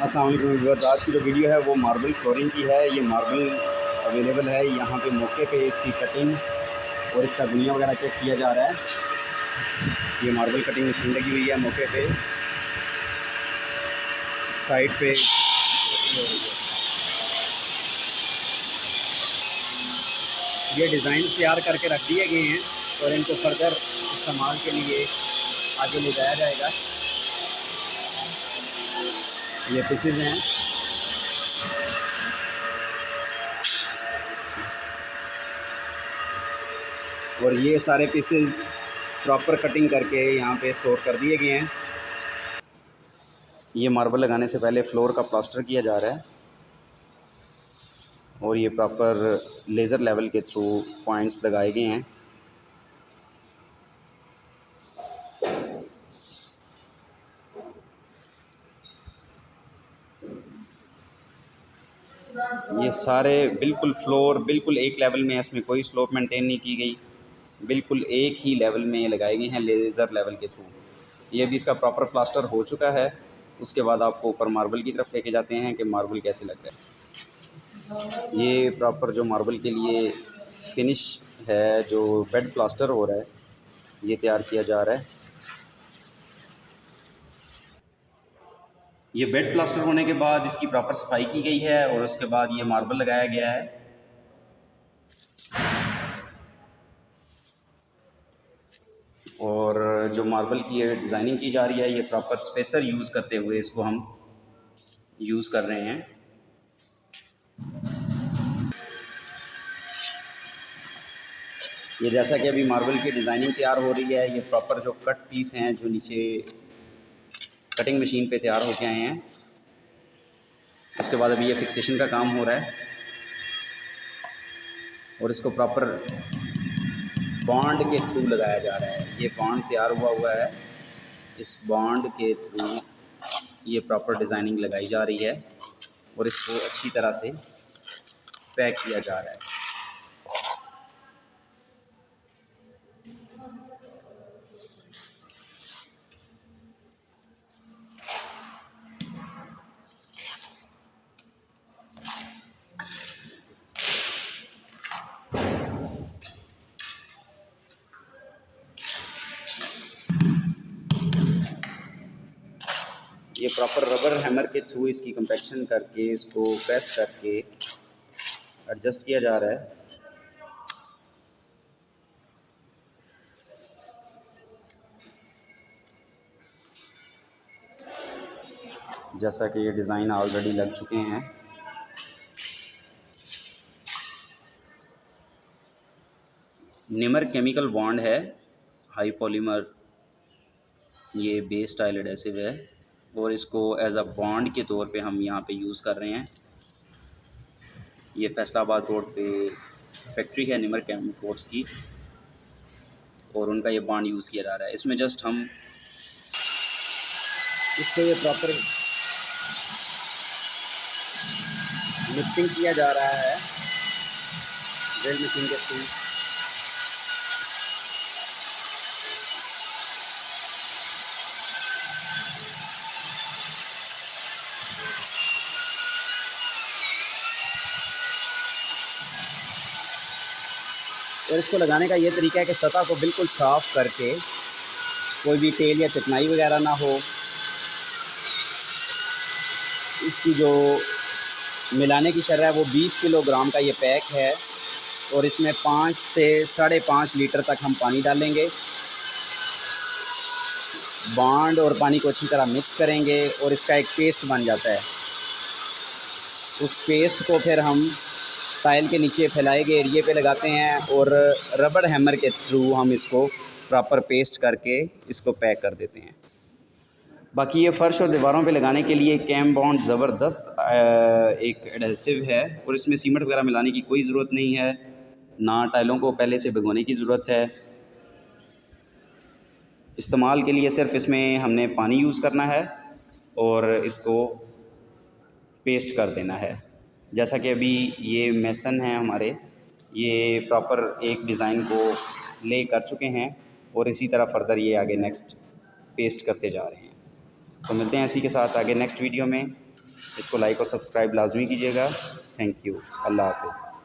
अस्सलाम वालेकुम व्यूअर्स। आज की जो वीडियो है वो मार्बल फ्लोरिंग की है। ये मार्बल अवेलेबल है यहाँ पे मौके पे। इसकी कटिंग और इसका गुनिया वगैरह चेक किया जा रहा है। ये मार्बल कटिंग मशीन लगी हुई है मौके पे, साइड पे। ये डिज़ाइन तैयार करके रख दिए गए हैं और इनको फर्दर इस्तेमाल के लिए आगे ले जाया जाएगा। ये पीसेज हैं। और ये सारे पीसेस प्रॉपर कटिंग करके यहाँ पे स्टोर कर दिए गए हैं। ये मार्बल लगाने से पहले फ्लोर का प्लास्टर किया जा रहा है और ये प्रॉपर लेज़र लेवल के थ्रू पॉइंट्स लगाए गए हैं। ये सारे बिल्कुल फ्लोर बिल्कुल एक लेवल में है, इसमें कोई स्लोप मेंटेन नहीं की गई, बिल्कुल एक ही लेवल में लगाए गए हैं लेज़र लेवल के थ्रू। ये भी इसका प्रॉपर प्लास्टर हो चुका है। उसके बाद आपको ऊपर मार्बल की तरफ लेके जाते हैं कि मार्बल कैसे लग रहा है। ये प्रॉपर जो मार्बल के लिए फिनिश है, जो बेड प्लास्टर हो रहा है, ये तैयार किया जा रहा है। ये बेड प्लास्टर होने के बाद इसकी प्रॉपर सफाई की गई है और उसके बाद ये मार्बल लगाया गया है। और जो मार्बल की ये डिज़ाइनिंग की जा रही है, ये प्रॉपर स्पेसर यूज़ करते हुए इसको हम यूज़ कर रहे हैं। ये जैसा कि अभी मार्बल की डिज़ाइनिंग तैयार हो रही है, ये प्रॉपर जो कट पीस हैं जो नीचे कटिंग मशीन पे तैयार होके आए हैं। उसके बाद अभी ये फिक्सेशन का काम हो रहा है और इसको प्रॉपर बॉन्ड के थ्रू लगाया जा रहा है। ये बॉन्ड तैयार हुआ है, इस बॉन्ड के थ्रू ये प्रॉपर डिज़ाइनिंग लगाई जा रही है और इसको अच्छी तरह से पैक किया जा रहा है। ये प्रॉपर रबर हैमर के थ्रू इसकी कंपैक्शन करके इसको प्रेस करके एडजस्ट किया जा रहा है। जैसा कि ये डिज़ाइन ऑलरेडी लग चुके हैं। निमर केमिकल बॉन्ड है, हाई पॉलीमर, ये बेस स्टाइल एडेसिव है और इसको एज अ बॉन्ड के तौर पे हम यहाँ पे यूज़ कर रहे हैं। ये फैसलाबाद रोड पे फैक्ट्री है निमर केमिकल्स की और उनका ये बॉन्ड यूज़ किया जा रहा है। इसमें जस्ट हम इसको ये प्रॉपर मिक्सिंग किया जा रहा है ड्रिल मशीन के थ्रू। और इसको लगाने का ये तरीका है कि सतह को बिल्कुल साफ़ करके, कोई भी तेल या चिकनाई वगैरह ना हो। इसकी जो मिलाने की शरह है वो 20 किलोग्राम का ये पैक है और इसमें 5 से 5.5 लीटर तक हम पानी डालेंगे। बॉन्ड और पानी को अच्छी तरह मिक्स करेंगे और इसका एक पेस्ट बन जाता है। उस पेस्ट को फिर हम टाइल के नीचे फैलाए गए एरिए पे लगाते हैं और रबड़ हैमर के थ्रू हम इसको प्रॉपर पेस्ट करके इसको पैक कर देते हैं। बाकी ये फ़र्श और दीवारों पे लगाने के लिए कैम बॉन्ड ज़बरदस्त एक एडहेसिव है और इसमें सीमेंट वगैरह मिलाने की कोई ज़रूरत नहीं है, ना टाइलों को पहले से भिगोने की ज़रूरत है। इस्तेमाल के लिए सिर्फ इसमें हमने पानी यूज़ करना है और इसको पेस्ट कर देना है। जैसा कि अभी ये मेसन हैं हमारे, ये प्रॉपर एक डिज़ाइन को ले कर चुके हैं और इसी तरह फर्दर ये आगे नेक्स्ट पेस्ट करते जा रहे हैं। तो मिलते हैं इसी के साथ आगे नेक्स्ट वीडियो में। इसको लाइक और सब्सक्राइब लाजमी कीजिएगा। Thank you. अल्लाह हाफ़िज़।